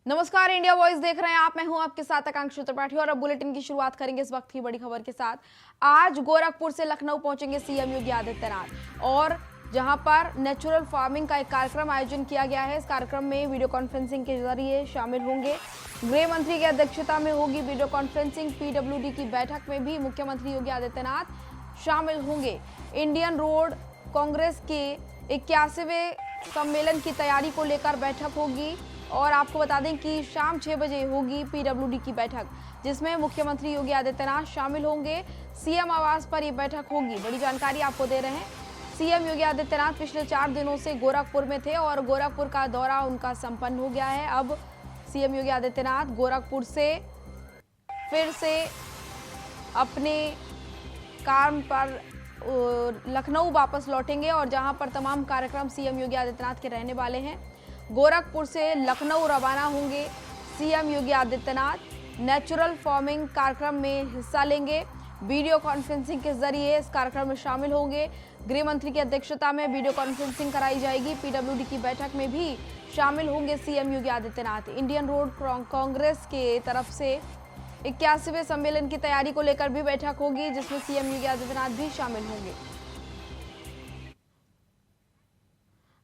नमस्कार, India voice देख रहे हैं आप। मैं हूं आपके साथ आकांक्षा त्रिपाठी और अब बुलेटिन की शुरुआत करेंगे इस वक्त की बड़ी खबर के साथ। आज गोरखपुर से लखनऊ पहुंचेंगे सीएम योगी आदित्यनाथ और जहां पर नेचुरल फार्मिंग का एक कार्यक्रम आयोजन किया गया है। इस कार्यक्रम में वीडियो कॉन्फ्रेंसिंग के जरिए शामिल होंगे। गृह मंत्री की अध्यक्षता में होगी वीडियो कॉन्फ्रेंसिंग। पीडब्ल्यूडी की बैठक में भी मुख्यमंत्री योगी आदित्यनाथ शामिल होंगे। इंडियन रोड कांग्रेस के 81वें सम्मेलन की तैयारी को लेकर बैठक होगी और आपको बता दें कि शाम 6 बजे होगी पीडब्ल्यूडी की बैठक, जिसमें मुख्यमंत्री योगी आदित्यनाथ शामिल होंगे। सीएम आवास पर यह बैठक होगी। बड़ी जानकारी आपको दे रहे हैं। सीएम योगी आदित्यनाथ पिछले 4 दिनों से गोरखपुर में थे और गोरखपुर का दौरा उनका संपन्न हो गया है। अब सीएम योगी आदित्यनाथ गोरखपुर से फिर से अपने काम पर लखनऊ वापस लौटेंगे और जहां पर तमाम कार्यक्रम सीएम योगी आदित्यनाथ के रहने वाले हैं। गोरखपुर से लखनऊ रवाना होंगे CM Yogi Adityanath. Natural farming कार्यक्रम में हिस्सा लेंगे। वीडियो कॉन्फ्रेंसिंग के जरिए इस कार्यक्रम में शामिल होंगे। गृह मंत्री की अध्यक्षता में वीडियो कॉन्फ्रेंसिंग कराई जाएगी। पीडब्ल्यूडी की बैठक में भी शामिल होंगे CM Yogi Adityanath. Indian road Congress के तरफ से 81वें सम्मेलन की तैयारी को लेकर भी बैठक होगी, जिसमें सीएम योगी आदित्यनाथ भी शामिल होंगे।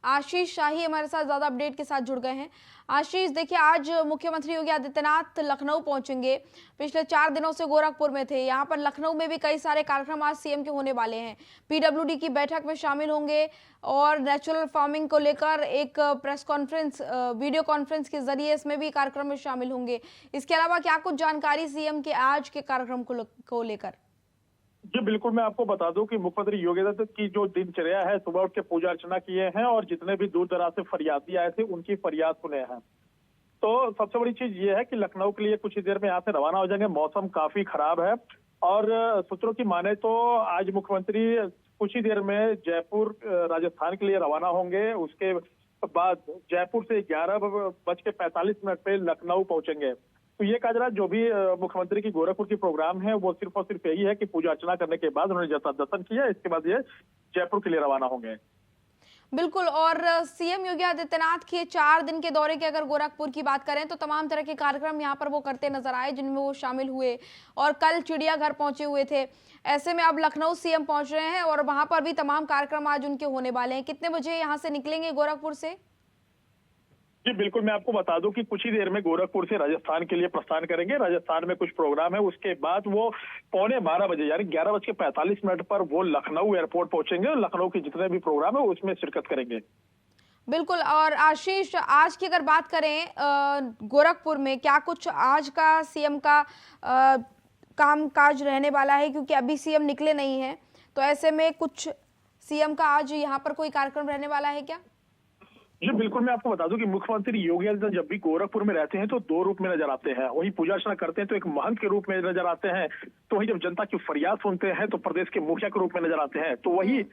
आशीष शाही हमारे साथ ज्यादा अपडेट के साथ जुड़ गए हैं। आशीष, देखिए आज मुख्यमंत्री योगी आदित्यनाथ लखनऊ पहुंचेंगे। पिछले 4 दिनों से गोरखपुर में थे। यहाँ पर लखनऊ में भी कई सारे कार्यक्रम आज सीएम के होने वाले हैं। पीडब्ल्यूडी की बैठक में शामिल होंगे और नेचुरल फार्मिंग को लेकर एक प्रेस कॉन्फ्रेंस वीडियो कॉन्फ्रेंस के जरिए इसमें भी कार्यक्रम में शामिल होंगे। इसके अलावा क्या कुछ जानकारी सीएम के आज के कार्यक्रम को लेकर? जी बिल्कुल, मैं आपको बता दूं कि मुख्यमंत्री योगी आदित्यनाथ की जो दिनचर्या है, सुबह उठ के पूजा अर्चना किए हैं और जितने भी दूर दराज से फरियादी आए थे उनकी फरियाद सुने हैं। तो सबसे बड़ी चीज ये है कि लखनऊ के लिए कुछ ही देर में यहाँ से रवाना हो जाएंगे। मौसम काफी खराब है और सूत्रों की माने तो आज मुख्यमंत्री कुछ ही देर में जयपुर राजस्थान के लिए रवाना होंगे। उसके बाद जयपुर से 11:45 पे लखनऊ पहुंचेंगे। तो ये कहा जा रहा है जो भी मुख्यमंत्री की गोरखपुर की प्रोग्राम है वो सिर्फ और सिर्फ यही है कि पूजा अर्चना करने के बाद उन्होंने दर्शन किया, इसके बाद ये जयपुर के लिए रवाना होंगे। बिल्कुल। और सीएम योगी आदित्यनाथ के 4 दिन के दौरे की अगर गोरखपुर की बात करें तो तमाम तरह के कार्यक्रम यहाँ पर वो करते नजर आए, जिनमें वो शामिल हुए और कल चिड़ियाघर पहुंचे हुए थे। ऐसे में अब लखनऊ सीएम पहुंच रहे हैं और वहां पर भी तमाम कार्यक्रम आज उनके होने वाले हैं। कितने बजे यहाँ से निकलेंगे गोरखपुर से? जी बिल्कुल, मैं आपको बता दूं कि कुछ ही देर में गोरखपुर से राजस्थान के लिए प्रस्थान करेंगे। राजस्थान में कुछ प्रोग्राम है, उसके बाद वो 11:15 यानी 11:45 पर वो लखनऊ एयरपोर्ट पहुंचेंगे और लखनऊ के जितने भी प्रोग्राम है उसमें शिरकत करेंगे। बिल्कुल। और आशीष, आज की अगर बात करें गोरखपुर में क्या कुछ आज का सीएम का काम काज रहने वाला है, क्योंकि अभी सीएम निकले नहीं है, तो ऐसे में कुछ सीएम का आज यहाँ पर कोई कार्यक्रम रहने वाला है क्या? जी बिल्कुल, मैं आपको बता दूं कि मुख्यमंत्री योगी आदित्यनाथ जब भी गोरखपुर में रहते हैं तो 2 रूप में नजर आते हैं। वही पूजा अर्चना करते हैं तो एक महंत के रूप में नजर आते हैं, तो वही जब जनता की फरियाद सुनते हैं तो प्रदेश के मुखिया के रूप में नजर आते हैं। तो वही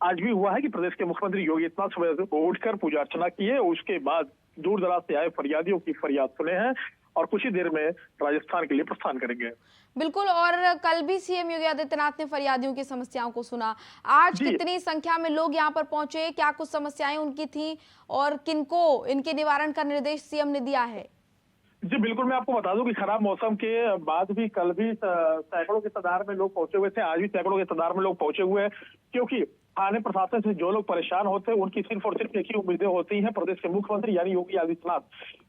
आज भी हुआ है कि प्रदेश के मुख्यमंत्री योगी आदित्यनाथ सुबह उठकर पूजा अर्चना किए, उसके बाद दूर दराज से आए फरियादियों की फरियाद सुने हैं और कुछ ही देर में राजस्थान के लिए प्रस्थान करेंगे। बिल्कुल। और कल भी सीएम योगी आदित्यनाथ ने फरियादियों की समस्याओं को सुना। आज कितनी संख्या में लोग यहाँ पर पहुंचे, क्या कुछ समस्याएं उनकी थी और किनको इनके निवारण का निर्देश सीएम ने दिया है? जी बिल्कुल, मैं आपको बता दूं कि खराब मौसम के बाद भी कल भी सैकड़ों की तादाद में लोग पहुंचे हुए थे। आज भी सैकड़ों की तादाद में लोग पहुंचे हुए हैं, क्योंकि थाने प्रशासन से जो लोग परेशान होते हैं उनकी सिर्फ और सिर्फ एक ही उम्मीदें होती हैं, प्रदेश के मुख्यमंत्री यानी योगी आदित्यनाथ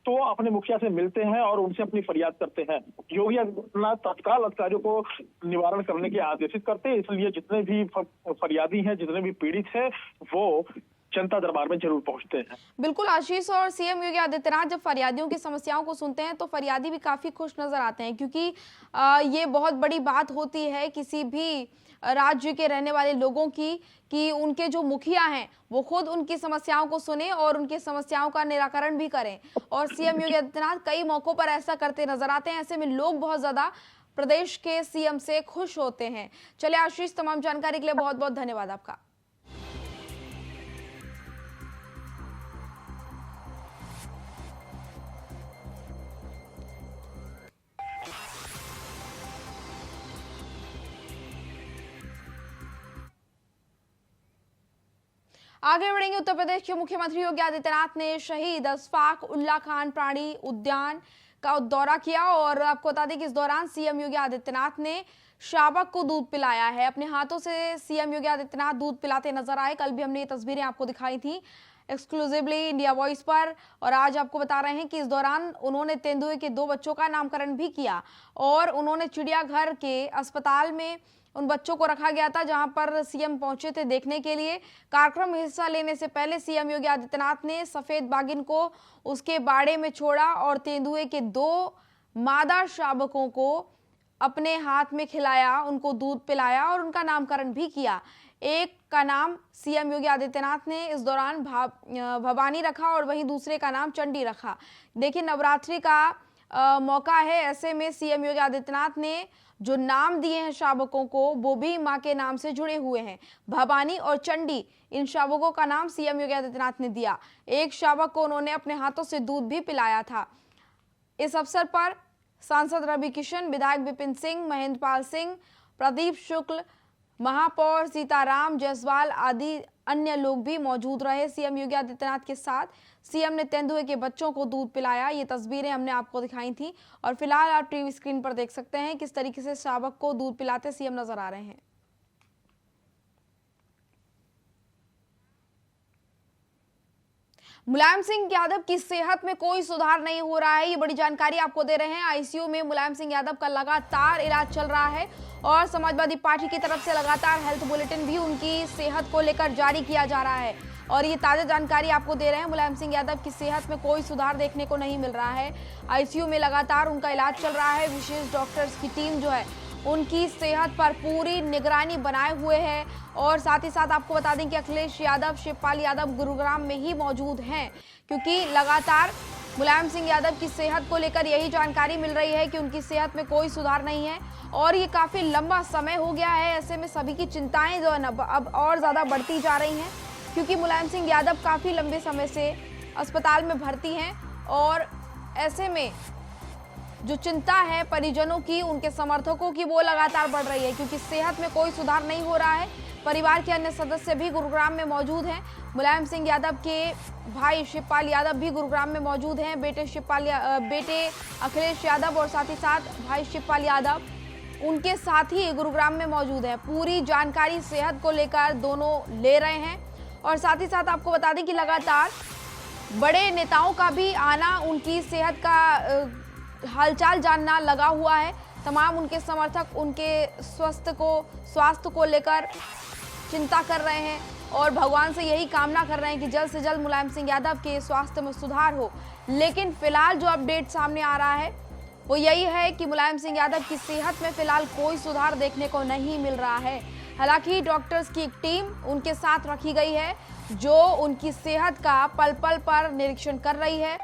तो अपने मुखिया से मिलते हैं और उनसे अपनी फरियाद करते हैं। योगी आदित्यनाथ तत्काल अधिकारियों को निवारण करने के आदेशित करते हैं, इसलिए जितने भी फरियादी हैं, जितने भी पीड़ित हैं, वो जनता दरबार में जरूर पहुंचते हैं। बिल्कुल आशीष। और सीएम योगी आदित्यनाथ जब फरियादियों की समस्याओं को सुनते हैं तो फरियादी भी काफी खुश नजर आते हैं, क्योंकि ये बहुत बड़ी बात होती है किसी भी राज्य के रहने वाले लोगों की कि उनके जो मुखिया हैं वो खुद उनकी समस्याओं को सुने और उनकी समस्याओं का निराकरण भी करें। और सीएम योगी आदित्यनाथ कई मौकों पर ऐसा करते नजर आते हैं। ऐसे में लोग बहुत ज्यादा प्रदेश के सीएम से खुश होते हैं। चलिए आशीष, तमाम जानकारी के लिए बहुत बहुत धन्यवाद आपका। आगे बढ़ेंगे। उत्तर प्रदेश के मुख्यमंत्री योगी आदित्यनाथ ने शहीद अशफाक उल्लाह खान प्राणी उद्यान का दौरा किया और आपको बता दें कि इस दौरान सीएम योगी आदित्यनाथ ने शावक को दूध पिलाया है। अपने हाथों से सीएम योगी आदित्यनाथ दूध पिलाते नजर आए। कल भी हमने ये तस्वीरें आपको दिखाई थी एक्सक्लूसिवली इंडिया वॉइस पर, और आज आपको बता रहे हैं कि इस दौरान उन्होंने तेंदुए के 2 बच्चों का नामकरण भी किया और उन्होंने चिड़ियाघर के अस्पताल में उन बच्चों को रखा गया था जहां पर सीएम पहुंचे थे देखने के लिए। कार्यक्रम में हिस्सा लेने से पहले सीएम योगी आदित्यनाथ ने सफेद बागिन को उसके बाड़े में छोड़ा और तेंदुए के 2 मादा शावकों को अपने हाथ में खिलाया, उनको दूध पिलाया और उनका नामकरण भी किया। एक का नाम सीएम योगी आदित्यनाथ ने इस दौरान भवानी रखा और वहीं दूसरे का नाम चंडी रखा। देखिए, नवरात्रि का मौका है, ऐसे में सीएम योगी आदित्यनाथ ने जो नाम दिए हैं शावकों को वो भी मां के नाम से जुड़े हुए हैं। भवानी और चंडी, इन शावकों का नाम सीएम योगी आदित्यनाथ ने दिया। एक शावक को उन्होंने अपने हाथों से दूध भी पिलाया था। इस अवसर पर सांसद रवि किशन, विधायक विपिन सिंह, महेंद्र पाल सिंह, प्रदीप शुक्ल, महापौर सीताराम जायसवाल आदि अन्य लोग भी मौजूद रहे सीएम योगी आदित्यनाथ के साथ। सीएम ने तेंदुए के बच्चों को दूध पिलाया। ये तस्वीरें हमने आपको दिखाई थी और फिलहाल आप टीवी स्क्रीन पर देख सकते हैं किस तरीके से शावक को दूध पिलाते सीएम नजर आ रहे हैं। मुलायम सिंह यादव की सेहत में कोई सुधार नहीं हो रहा है, ये बड़ी जानकारी आपको दे रहे हैं। आईसीयू में मुलायम सिंह यादव का लगातार इलाज चल रहा है और समाजवादी पार्टी की तरफ से लगातार हेल्थ बुलेटिन भी उनकी सेहत को लेकर जारी किया जा रहा है और ये ताजा जानकारी आपको दे रहे हैं। मुलायम सिंह यादव की सेहत में कोई सुधार देखने को नहीं मिल रहा है। आईसीयू में लगातार उनका इलाज चल रहा है। विशेष डॉक्टर्स की टीम जो है उनकी सेहत पर पूरी निगरानी बनाए हुए है और साथ ही साथ आपको बता दें कि अखिलेश यादव, शिवपाल यादव गुरुग्राम में ही मौजूद हैं, क्योंकि लगातार मुलायम सिंह यादव की सेहत को लेकर यही जानकारी मिल रही है कि उनकी सेहत में कोई सुधार नहीं है और ये काफी लंबा समय हो गया है। ऐसे में सभी की चिंताएं जो है ना अब और ज्यादा बढ़ती जा रही हैं, क्योंकि मुलायम सिंह यादव काफी लंबे समय से अस्पताल में भर्ती हैं और ऐसे में जो चिंता है परिजनों की, उनके समर्थकों की, वो लगातार बढ़ रही है, क्योंकि सेहत में कोई सुधार नहीं हो रहा है। परिवार के अन्य सदस्य भी गुरुग्राम में मौजूद हैं। मुलायम सिंह यादव के भाई शिवपाल यादव भी गुरुग्राम में मौजूद हैं। बेटे अखिलेश यादव और साथ ही साथ भाई शिवपाल यादव उनके साथ ही गुरुग्राम में मौजूद है। पूरी जानकारी सेहत को लेकर दोनों ले रहे हैं और साथ ही साथ आपको बता दें कि लगातार बड़े नेताओं का भी आना, उनकी सेहत का हालचाल जानना लगा हुआ है। तमाम उनके समर्थक उनके स्वास्थ्य को लेकर चिंता कर रहे हैं और भगवान से यही कामना कर रहे हैं कि जल्द से जल्द मुलायम सिंह यादव के स्वास्थ्य में सुधार हो। लेकिन फिलहाल जो अपडेट सामने आ रहा है वो यही है कि मुलायम सिंह यादव की सेहत में फिलहाल कोई सुधार देखने को नहीं मिल रहा है। हालांकि डॉक्टर्स की एक टीम उनके साथ रखी गई है जो उनकी सेहत का पल पल पर निरीक्षण कर रही है,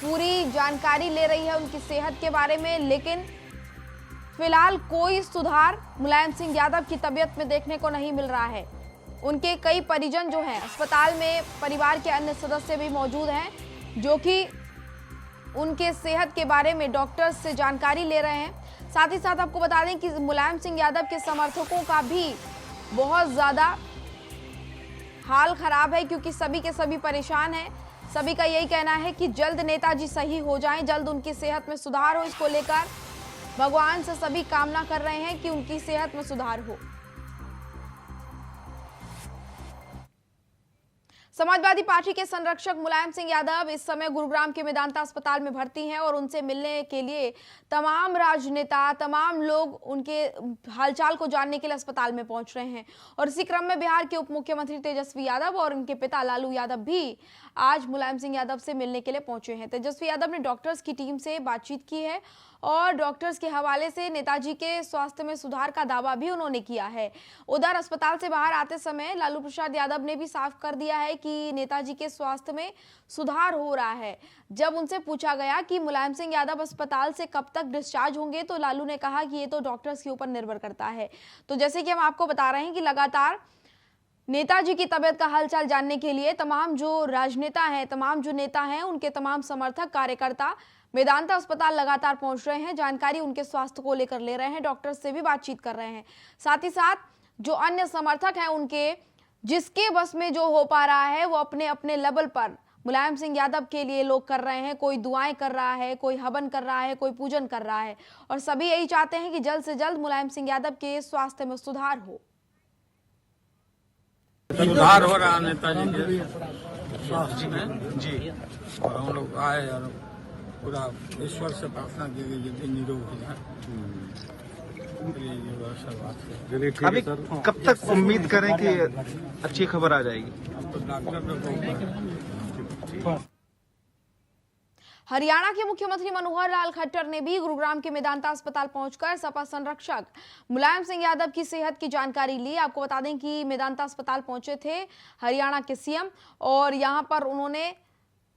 पूरी जानकारी ले रही है उनकी सेहत के बारे में, लेकिन फिलहाल कोई सुधार मुलायम सिंह यादव की तबीयत में देखने को नहीं मिल रहा है। उनके कई परिजन जो हैं अस्पताल में, परिवार के अन्य सदस्य भी मौजूद हैं जो कि उनके सेहत के बारे में डॉक्टर्स से जानकारी ले रहे हैं। साथ ही साथ आपको बता दें कि मुलायम सिंह यादव के समर्थकों का भी बहुत ज़्यादा हाल खराब है, क्योंकि सभी के सभी परेशान हैं। सभी का यही कहना है कि जल्द नेताजी सही हो जाएं, जल्द उनकी सेहत में सुधार हो। इसको लेकर भगवान से सभी कामना कर रहे हैं कि उनकी सेहत में सुधार हो। समाजवादी पार्टी के संरक्षक मुलायम सिंह यादव इस समय गुरुग्राम के मेदांता अस्पताल में भर्ती हैं और उनसे मिलने के लिए तमाम राजनेता, तमाम लोग उनके हालचाल को जानने के लिए अस्पताल में पहुंच रहे हैं। और इसी क्रम में बिहार के उप मुख्यमंत्री तेजस्वी यादव और उनके पिता लालू यादव भी आज मुलायम सिंह यादव से मिलने के लिए पहुंचे हैं। तेजस्वी यादव ने डॉक्टर्स की टीम से बातचीत की है और डॉक्टर्स के हवाले से नेताजी के स्वास्थ्य में सुधार का दावा भी उन्होंने किया है। उधर अस्पताल से बाहर आते समय लालू प्रसाद यादव ने भी साफ कर दिया है कि नेताजी के स्वास्थ्य में सुधार हो रहा है। जब उनसे पूछा गया कि मुलायम सिंह यादव अस्पताल से कब तक डिस्चार्ज होंगे तो लालू ने कहा कि ये तो डॉक्टर्स के ऊपर निर्भर करता है। तो जैसे कि हम आपको बता रहे हैं कि लगातार नेताजी की तबीयत का हालचाल जानने के लिए तमाम जो राजनेता हैं, तमाम जो नेता हैं, उनके तमाम समर्थक, कार्यकर्ता मेदांता अस्पताल लगातार पहुंच रहे हैं, जानकारी उनके स्वास्थ्य को लेकर ले रहे हैं, डॉक्टर से भी बातचीत कर रहे हैं। साथ ही साथ जो अन्य समर्थक हैं उनके जिसके बस में जो हो पा रहा है वो अपने अपने लेवल पर मुलायम सिंह यादव के लिए लोग कर रहे हैं। कोई दुआएं कर रहा है, कोई हवन कर रहा है, कोई पूजन कर रहा है और सभी यही चाहते हैं कि जल्द से जल्द मुलायम सिंह यादव के स्वास्थ्य में सुधार हो। सुधार हो रहा नेताजी के स्वास्थ्य में जी, और हम लोग आए और पूरा ईश्वर से प्रार्थना की गई यदि निरोग हो जाए। अभी कब तक उम्मीद करें कि अच्छी खबर आ जाएगी? अब तो डॉक्टर हरियाणा के मुख्यमंत्री मनोहर लाल खट्टर ने भी गुरुग्राम के मेदांता अस्पताल पहुंचकर सपा संरक्षक मुलायम सिंह यादव की सेहत की जानकारी ली। आपको बता दें कि मेदांता अस्पताल पहुंचे थे हरियाणा के सीएम और यहां पर उन्होंने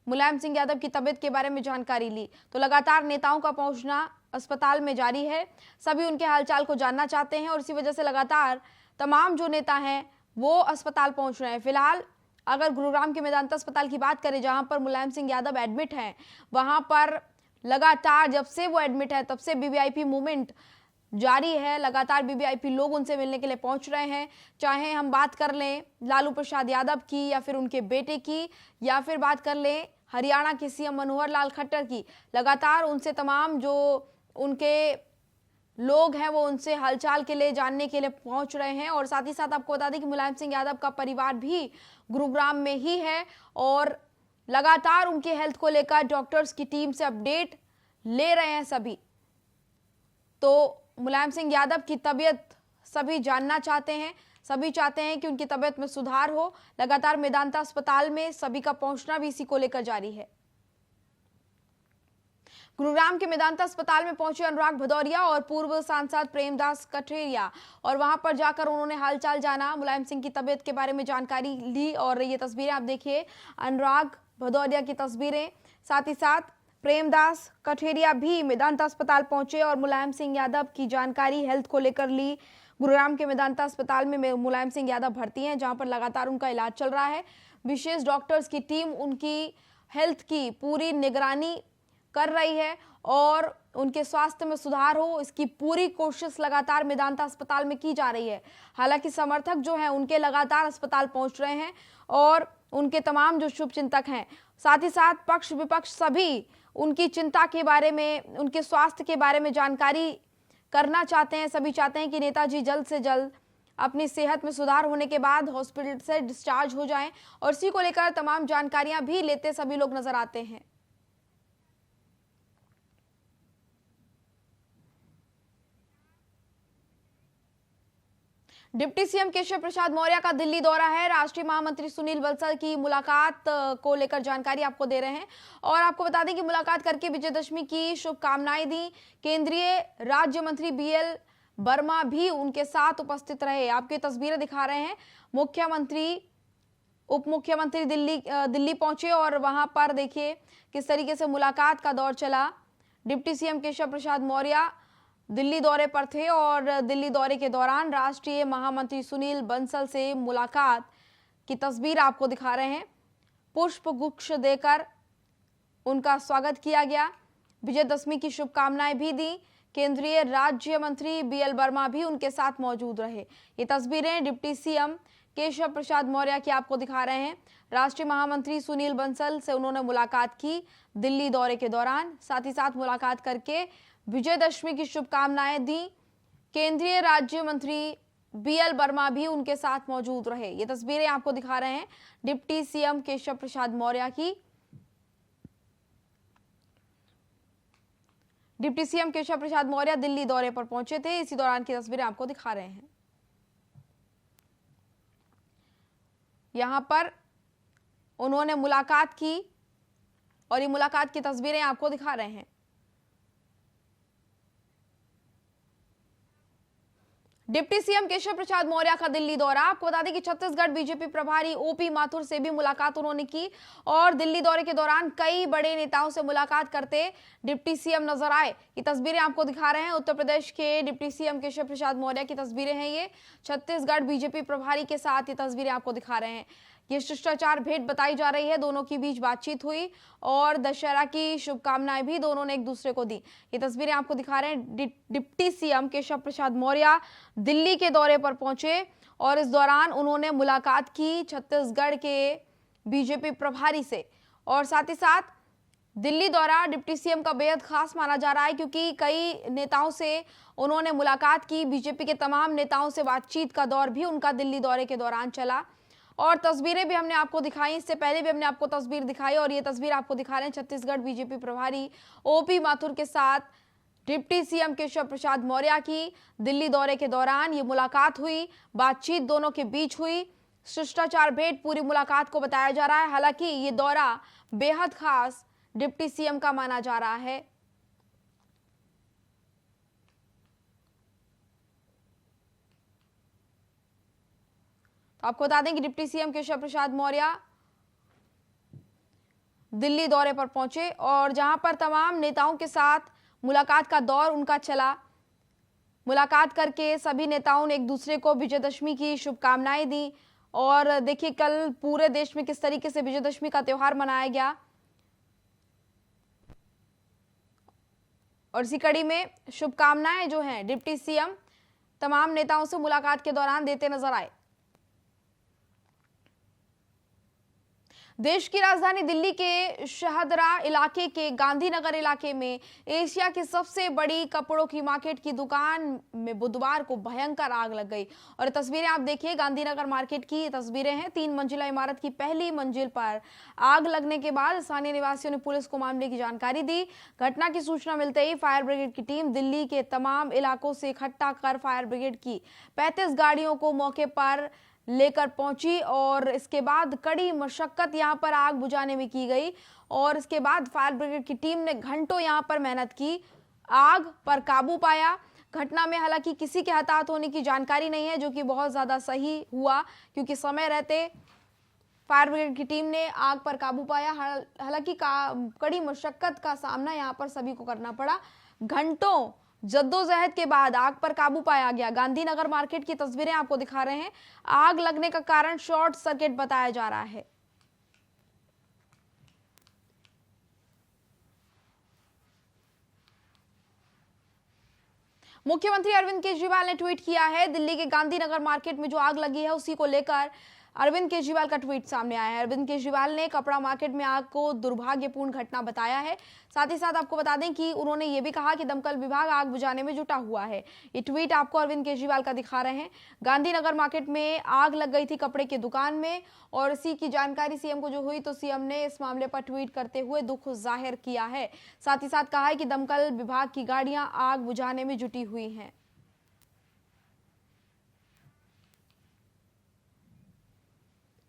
मुलायम सिंह यादव की तबीयत के बारे में जानकारी ली। तो लगातार नेताओं का पहुंचना अस्पताल में जारी है, सभी उनके हालचाल को जानना चाहते हैं और इसी वजह से लगातार तमाम जो नेता हैं वो अस्पताल पहुंच रहे हैं। फिलहाल अगर गुरुग्राम के मेदांता अस्पताल की बात करें जहां पर मुलायम सिंह यादव एडमिट हैं, वहां पर लगातार जब से वो एडमिट है तब से वीवीआईपी मूवमेंट जारी है। लगातार वीवीआईपी लोग उनसे मिलने के लिए पहुंच रहे हैं, चाहे हम बात कर लें लालू प्रसाद यादव की या फिर उनके बेटे की या फिर बात कर लें हरियाणा के सीएम मनोहर लाल खट्टर की। लगातार उनसे तमाम जो उनके लोग हैं वो उनसे हालचाल के लिए जानने के लिए पहुंच रहे हैं और साथ ही साथ आपको बता दें कि मुलायम सिंह यादव का परिवार भी गुरुग्राम में ही है और लगातार उनके हेल्थ को लेकर डॉक्टर्स की टीम से अपडेट ले रहे हैं सभी। तो मुलायम सिंह यादव की तबीयत सभी जानना चाहते हैं, सभी चाहते हैं कि उनकी तबीयत में सुधार हो। लगातार मेदांता अस्पताल में सभी का पहुंचना भी इसी को लेकर जारी है। गुरुग्राम के मेदांता अस्पताल में पहुंचे अनुराग भदौरिया और पूर्व सांसद प्रेमदास कठेरिया और वहां पर जाकर उन्होंने हालचाल जाना, मुलायम सिंह की तबीयत के बारे में जानकारी ली। और ये तस्वीरें आप देखिए, अनुराग भदौरिया की तस्वीरें, साथ ही साथ प्रेमदास कठेरिया भी मेदांता अस्पताल पहुंचे और मुलायम सिंह यादव की जानकारी हेल्थ को लेकर ली। गुरुग्राम के मेदांता अस्पताल में मुलायम सिंह यादव भर्ती हैं जहां पर लगातार उनका इलाज चल रहा है। विशेष डॉक्टर्स की टीम उनकी हेल्थ की पूरी निगरानी कर रही है और उनके स्वास्थ्य में सुधार हो इसकी पूरी कोशिश लगातार मेदांता अस्पताल में की जा रही है। हालांकि समर्थक जो हैं उनके लगातार अस्पताल पहुंच रहे हैं और उनके तमाम जो शुभचिंतक हैं, साथ ही साथ पक्ष विपक्ष सभी उनकी चिंता के बारे में, उनके स्वास्थ्य के बारे में जानकारी करना चाहते हैं। सभी चाहते हैं कि नेताजी जल्द से जल्द अपनी सेहत में सुधार होने के बाद हॉस्पिटल से डिस्चार्ज हो जाएं और इसी को लेकर तमाम जानकारियां भी लेते सभी लोग नजर आते हैं। डिप्टी सीएम केशव प्रसाद मौर्य का दिल्ली दौरा है। राष्ट्रीय महामंत्री सुनील बंसल की मुलाकात को लेकर जानकारी आपको दे रहे हैं और आपको बता दें कि मुलाकात करके विजयदशमी की शुभकामनाएं दी। केंद्रीय राज्य मंत्री बीएल वर्मा भी उनके साथ उपस्थित रहे। आपकी तस्वीरें दिखा रहे हैं। मुख्यमंत्री, उप मुख्यमंत्री दिल्ली पहुंचे और वहां पर देखिए किस तरीके से मुलाकात का दौर चला। डिप्टी सीएम केशव प्रसाद मौर्य दिल्ली दौरे पर थे और दिल्ली दौरे के दौरान राष्ट्रीय महामंत्री सुनील बंसल से मुलाकात की तस्वीर आपको दिखा रहे हैं। पुष्प गुच्छ देकर उनका स्वागत किया गया, विजयदशमी की शुभकामनाएं भी दी। केंद्रीय राज्य मंत्री बीएल वर्मा भी उनके साथ मौजूद रहे। ये तस्वीरें डिप्टी सीएम केशव प्रसाद मौर्य की आपको दिखा रहे हैं। राष्ट्रीय महामंत्री सुनील बंसल से उन्होंने मुलाकात की दिल्ली दौरे के दौरान, साथ ही साथ मुलाकात करके विजयदशमी की शुभकामनाएं दी। केंद्रीय राज्य मंत्री बीएल वर्मा भी उनके साथ मौजूद रहे। ये तस्वीरें आपको दिखा रहे हैं डिप्टी सीएम केशव प्रसाद मौर्य की। डिप्टी सीएम केशव प्रसाद मौर्य दिल्ली दौरे पर पहुंचे थे, इसी दौरान की तस्वीरें आपको दिखा रहे हैं। यहां पर उन्होंने मुलाकात की और ये मुलाकात की तस्वीरें आपको दिखा रहे हैं। डिप्टी सीएम केशव प्रसाद मौर्य का दिल्ली दौरा। आपको बता दें कि छत्तीसगढ़ बीजेपी प्रभारी ओपी माथुर से भी मुलाकात उन्होंने की और दिल्ली दौरे के दौरान कई बड़े नेताओं से मुलाकात करते डिप्टी सीएम नजर आए। ये तस्वीरें आपको दिखा रहे हैं उत्तर प्रदेश के डिप्टी सीएम केशव प्रसाद मौर्य की तस्वीरें हैं। ये छत्तीसगढ़ बीजेपी प्रभारी के साथ ये तस्वीरें आपको दिखा रहे हैं। ये शिष्टाचार भेंट बताई जा रही है। दोनों के बीच बातचीत हुई और दशहरा की शुभकामनाएं भी दोनों ने एक दूसरे को दी। ये तस्वीरें आपको दिखा रहे हैं। डिप्टी सीएम केशव प्रसाद मौर्य दिल्ली के दौरे पर पहुंचे और इस दौरान उन्होंने मुलाकात की छत्तीसगढ़ के बीजेपी प्रभारी से। और साथ ही साथ दिल्ली दौरा डिप्टी सीएम का बेहद खास माना जा रहा है, क्योंकि कई नेताओं से उन्होंने मुलाकात की। बीजेपी के तमाम नेताओं से बातचीत का दौर भी उनका दिल्ली दौरे के दौरान चला और तस्वीरें भी हमने आपको दिखाई। इससे पहले भी हमने आपको तस्वीर दिखाई और ये तस्वीर आपको दिखा रहे हैं छत्तीसगढ़ बीजेपी प्रभारी ओपी माथुर के साथ डिप्टी सीएम केशव प्रसाद मौर्य की दिल्ली दौरे के दौरान ये मुलाकात हुई। बातचीत दोनों के बीच हुई। शिष्टाचार भेंट पूरी मुलाकात को बताया जा रहा है। हालांकि ये दौरा बेहद खास डिप्टी सीएम का माना जा रहा है। तो आपको बता दें कि डिप्टी सीएम केशव प्रसाद मौर्य दिल्ली दौरे पर पहुंचे और जहां पर तमाम नेताओं के साथ मुलाकात का दौर उनका चला। मुलाकात करके सभी नेताओं ने एक दूसरे को विजयदशमी की शुभकामनाएं दी। और देखिए कल पूरे देश में किस तरीके से विजयदशमी का त्योहार मनाया गया और इसी कड़ी में शुभकामनाएं जो हैं डिप्टी सीएम तमाम नेताओं से मुलाकात के दौरान देते नजर आए। देश की राजधानी दिल्ली के शहदरा इलाके के गांधीनगर इलाके में एशिया की सबसे बड़ी कपड़ों की मार्केट की दुकान में बुधवार को भयंकर आग लग गई। और तस्वीरें आप देखिए गांधीनगर मार्केट की तस्वीरें हैं। 3 मंजिला इमारत की पहली मंजिल पर आग लगने के बाद स्थानीय निवासियों ने पुलिस को मामले की जानकारी दी। घटना की सूचना मिलते ही फायर ब्रिगेड की टीम दिल्ली के तमाम इलाकों से इकट्ठा कर फायर ब्रिगेड की 35 गाड़ियों को मौके पर लेकर पहुंची और इसके बाद कड़ी मशक्कत यहां पर आग बुझाने में की गई। और इसके बाद फायर ब्रिगेड की टीम ने घंटों यहां पर मेहनत की, आग पर काबू पाया। घटना में हालांकि किसी के हताहत होने की जानकारी नहीं है, जो कि बहुत ज्यादा सही हुआ, क्योंकि समय रहते फायर ब्रिगेड की टीम ने आग पर काबू पाया। हालांकि कड़ी मशक्कत का सामना यहां पर सभी को करना पड़ा। घंटों जद्दोजहद के बाद आग पर काबू पाया गया। गांधीनगर मार्केट की तस्वीरें आपको दिखा रहे हैं। आग लगने का कारण शॉर्ट सर्किट बताया जा रहा है। मुख्यमंत्री अरविंद केजरीवाल ने ट्वीट किया है। दिल्ली के गांधीनगर मार्केट में जो आग लगी है उसी को लेकर अरविंद केजरीवाल का ट्वीट सामने आया है। अरविंद केजरीवाल ने कपड़ा मार्केट में आग को दुर्भाग्यपूर्ण घटना बताया है। साथ ही साथ आपको बता दें कि उन्होंने ये भी कहा कि दमकल विभाग आग बुझाने में जुटा हुआ है। ये ट्वीट आपको अरविंद केजरीवाल का दिखा रहे हैं। गांधीनगर मार्केट में आग लग गई थी कपड़े की दुकान में और इसी की जानकारी सीएम को जो हुई तो सीएम ने इस मामले पर ट्वीट करते हुए दुख जाहिर किया है। साथ ही साथ कहा है कि दमकल विभाग की गाड़ियां आग बुझाने में जुटी हुई हैं।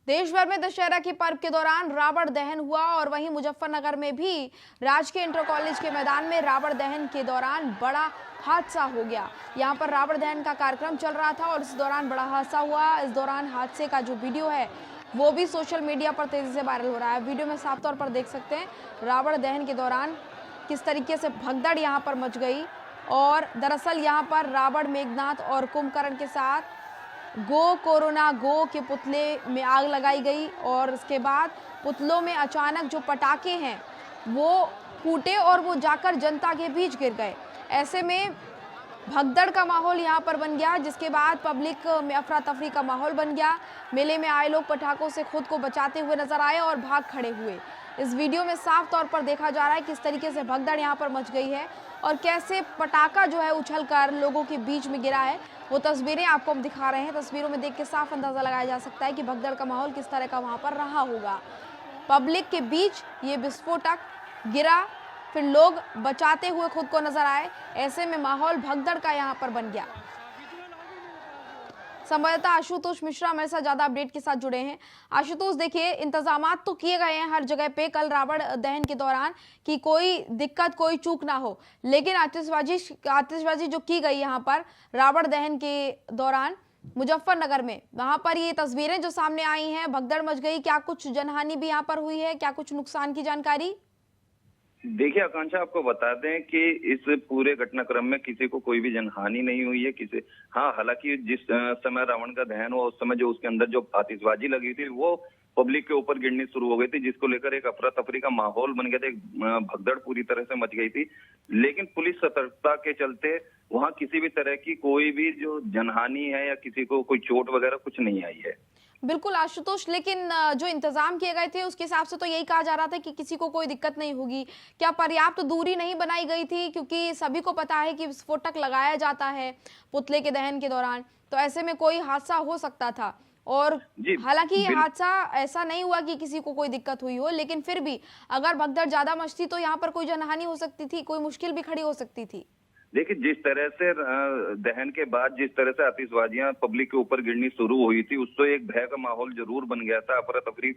देश भर में दशहरा के पर्व के दौरान रावण दहन हुआ और वहीं मुजफ्फरनगर में भी राजकीय इंटर कॉलेज के मैदान में रावण दहन के दौरान बड़ा हादसा हो गया। यहां पर रावण दहन का कार्यक्रम चल रहा था और इस दौरान बड़ा हादसा हुआ। इस दौरान हादसे का जो वीडियो है वो भी सोशल मीडिया पर तेजी से वायरल हो रहा है। वीडियो में साफ तौर पर देख सकते हैं रावण दहन के दौरान किस तरीके से भगदड़ यहाँ पर मच गई। और दरअसल यहाँ पर रावण, मेघनाथ और कुंभकर्ण के साथ गो कोरोना गो के पुतले में आग लगाई गई और इसके बाद पुतलों में अचानक जो पटाखे हैं वो फूटे और वो जाकर जनता के बीच गिर गए। ऐसे में भगदड़ का माहौल यहाँ पर बन गया, जिसके बाद पब्लिक में अफरा तफरी का माहौल बन गया। मेले में आए लोग पटाखों से खुद को बचाते हुए नजर आए और भाग खड़े हुए। इस वीडियो में साफ तौर पर देखा जा रहा है किस तरीके से भगदड़ यहाँ पर मच गई है और कैसे पटाखा जो है उछलकर लोगों के बीच में गिरा है। वो तस्वीरें आपको हम दिखा रहे हैं। तस्वीरों में देख के साफ अंदाजा लगाया जा सकता है कि भगदड़ का माहौल किस तरह का वहां पर रहा होगा। पब्लिक के बीच ये विस्फोटक गिरा, फिर लोग बचाते हुए खुद को नजर आए। ऐसे में माहौल भगदड़ का यहाँ पर बन गया। संवाददाता आशुतोष मिश्रा हमारे साथ ज्यादा अपडेट के साथ जुड़े हैं। आशुतोष, देखिए इंतजामात तो किए गए हैं हर जगह पे कल रावण दहन के दौरान कि कोई दिक्कत कोई चूक ना हो, लेकिन आतिशबाजी जो की गई यहाँ पर रावण दहन के दौरान मुजफ्फरनगर में, वहां पर ये तस्वीरें जो सामने आई हैं, भगदड़ मच गई। क्या कुछ जनहानि भी यहाँ पर हुई है, क्या कुछ नुकसान की जानकारी? देखिए आकांक्षा, आपको बता दें कि इस पूरे घटनाक्रम में किसी को कोई भी जनहानि नहीं हुई है। हालांकि जिस समय रावण का दहन हुआ उस समय जो उसके अंदर जो आतिशबाजी लगी थी वो पब्लिक के ऊपर गिरनी शुरू हो गई थी, जिसको लेकर एक अफरा तफरी का माहौल बन गया था, एक भगदड़ पूरी तरह से मच गई थी। लेकिन पुलिस सतर्कता के चलते वहां किसी भी तरह की कोई भी जो जनहानि है या किसी को कोई चोट वगैरह कुछ नहीं आई है। बिल्कुल आशुतोष, लेकिन जो इंतजाम किए गए थे उसके हिसाब से तो यही कहा जा रहा था कि किसी को कोई दिक्कत नहीं होगी। क्या पर्याप्त दूरी नहीं बनाई गई थी? क्योंकि सभी को पता है कि विस्फोटक लगाया जाता है पुतले के दहन के दौरान, तो ऐसे में कोई हादसा हो सकता था। और हालांकि ये हादसा ऐसा नहीं हुआ कि किसी को कोई दिक्कत हुई हो, लेकिन फिर भी अगर भगदड़ ज्यादा मचती तो यहाँ पर कोई जनहानि हो सकती थी, कोई मुश्किल भी खड़ी हो सकती थी। देखिए, जिस तरह से दहन के बाद जिस तरह से आतिशबाजियां पब्लिक के ऊपर गिरनी शुरू हुई थी, उससे एक भय का माहौल जरूर बन गया था, अफरा तफरी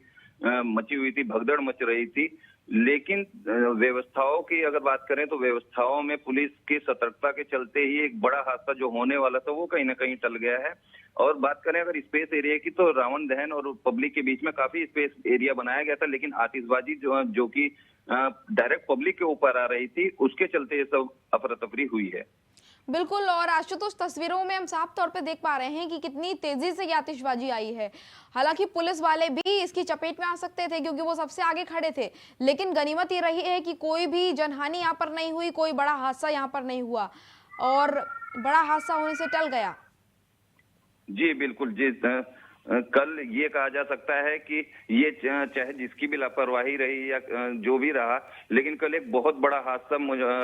मची हुई थी, भगदड़ मच रही थी। लेकिन व्यवस्थाओं की अगर बात करें तो व्यवस्थाओं में पुलिस की सतर्कता के चलते ही एक बड़ा हादसा जो होने वाला था वो कहीं ना कहीं टल गया है। और बात करें अगर स्पेस एरिया की, तो रावण दहन और पब्लिक के बीच में काफी स्पेस एरिया बनाया गया था, लेकिन आतिशबाजी जो कि डायरेक्ट पब्लिक के ऊपर आ रही थी, उसके चलते ये सब अफरा तफरी हुई है। बिल्कुल, और आशुतोष तस्वीरों में हम साफ तौर पे देख पा रहे हैं कि कितनी तेजी से ये आतिशबाजी आई है। हालांकि पुलिस वाले भी इसकी चपेट में आ सकते थे क्योंकि वो सबसे आगे खड़े थे, लेकिन गनीमत ये रही है कि कोई भी जनहानि यहाँ पर नहीं हुई, कोई बड़ा हादसा यहाँ पर नहीं हुआ और बड़ा हादसा होने से टल गया। जी बिल्कुल जी, कल ये कहा जा सकता है कि ये चाहे जिसकी भी लापरवाही रही या जो भी रहा, लेकिन कल एक बहुत बड़ा हादसा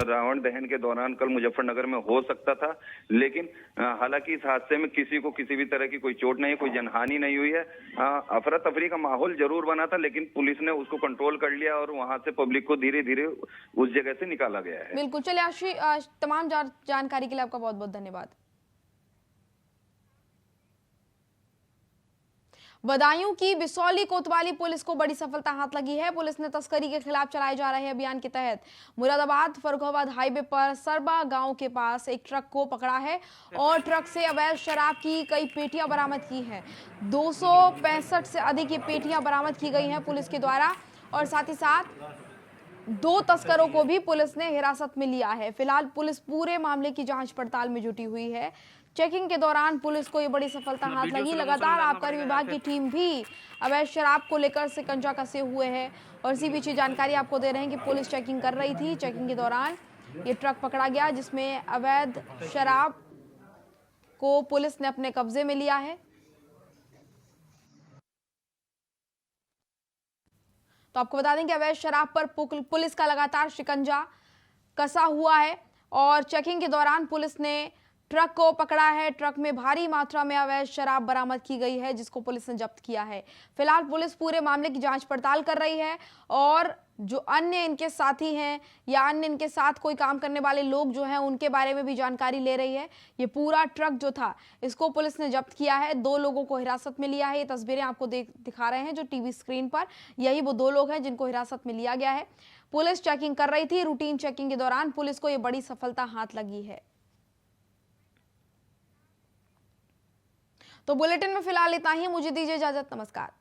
रावण दहन के दौरान कल मुजफ्फरनगर में हो सकता था। लेकिन हालांकि इस हादसे में किसी को किसी भी तरह की कोई चोट नहीं, कोई जनहानि नहीं हुई है। अफरा तफरी का माहौल जरूर बना था, लेकिन पुलिस ने उसको कंट्रोल कर लिया और वहां से पब्लिक को धीरे धीरे उस जगह से निकाला गया है। बिल्कुल, चलिए आशीष, तमाम जानकारी के लिए आपका बहुत बहुत धन्यवाद। बदायूं की बिसौली कोतवाली पुलिस को बड़ी सफलता हाथ लगी है। पुलिस ने तस्करी के खिलाफ चलाए जा रहे अभियान के तहत मुरादाबाद फर्रुखाबाद हाईवे पर सरबा गांव के पास एक ट्रक को पकड़ा है और ट्रक से अवैध शराब की कई पेटियां बरामद की हैं। 265 से अधिक ये पेटियां बरामद की गई हैं पुलिस के द्वारा, और साथ ही साथ 2 तस्करों को भी पुलिस ने हिरासत में लिया है। फिलहाल पुलिस पूरे मामले की जांच पड़ताल में जुटी हुई है। चेकिंग के दौरान पुलिस को ये बड़ी सफलता हाथ लगी। लगातार आबकारी विभाग की टीम भी अवैध शराब को लेकर शिकंजा कसे हुए है और इसी बीच जानकारी आपको दे रहे हैं कि पुलिस चेकिंग कर रही थी। चेकिंग के दौरान ये ट्रक पकड़ा गया जिसमें अवैध शराब को पुलिस ने अपने कब्जे में लिया है। तो आपको बता दें कि अवैध शराब पर पुलिस का लगातार शिकंजा कसा हुआ है और चेकिंग के दौरान पुलिस ने ट्रक को पकड़ा है। ट्रक में भारी मात्रा में अवैध शराब बरामद की गई है जिसको पुलिस ने जब्त किया है। फिलहाल पुलिस पूरे मामले की जांच पड़ताल कर रही है और जो अन्य इनके साथी हैं या अन्य इनके साथ कोई काम करने वाले लोग जो हैं उनके बारे में भी जानकारी ले रही है। ये पूरा ट्रक जो था इसको पुलिस ने जब्त किया है। 2 लोगों को हिरासत में लिया है। ये तस्वीरें आपको दिखा रहे हैं जो टीवी स्क्रीन पर, यही वो 2 लोग हैं जिनको हिरासत में लिया गया है। पुलिस चेकिंग कर रही थी। रूटीन चेकिंग के दौरान पुलिस को ये बड़ी सफलता हाथ लगी है। तो बुलेटिन में फिलहाल इतना ही। मुझे दीजिए इजाजत। नमस्कार।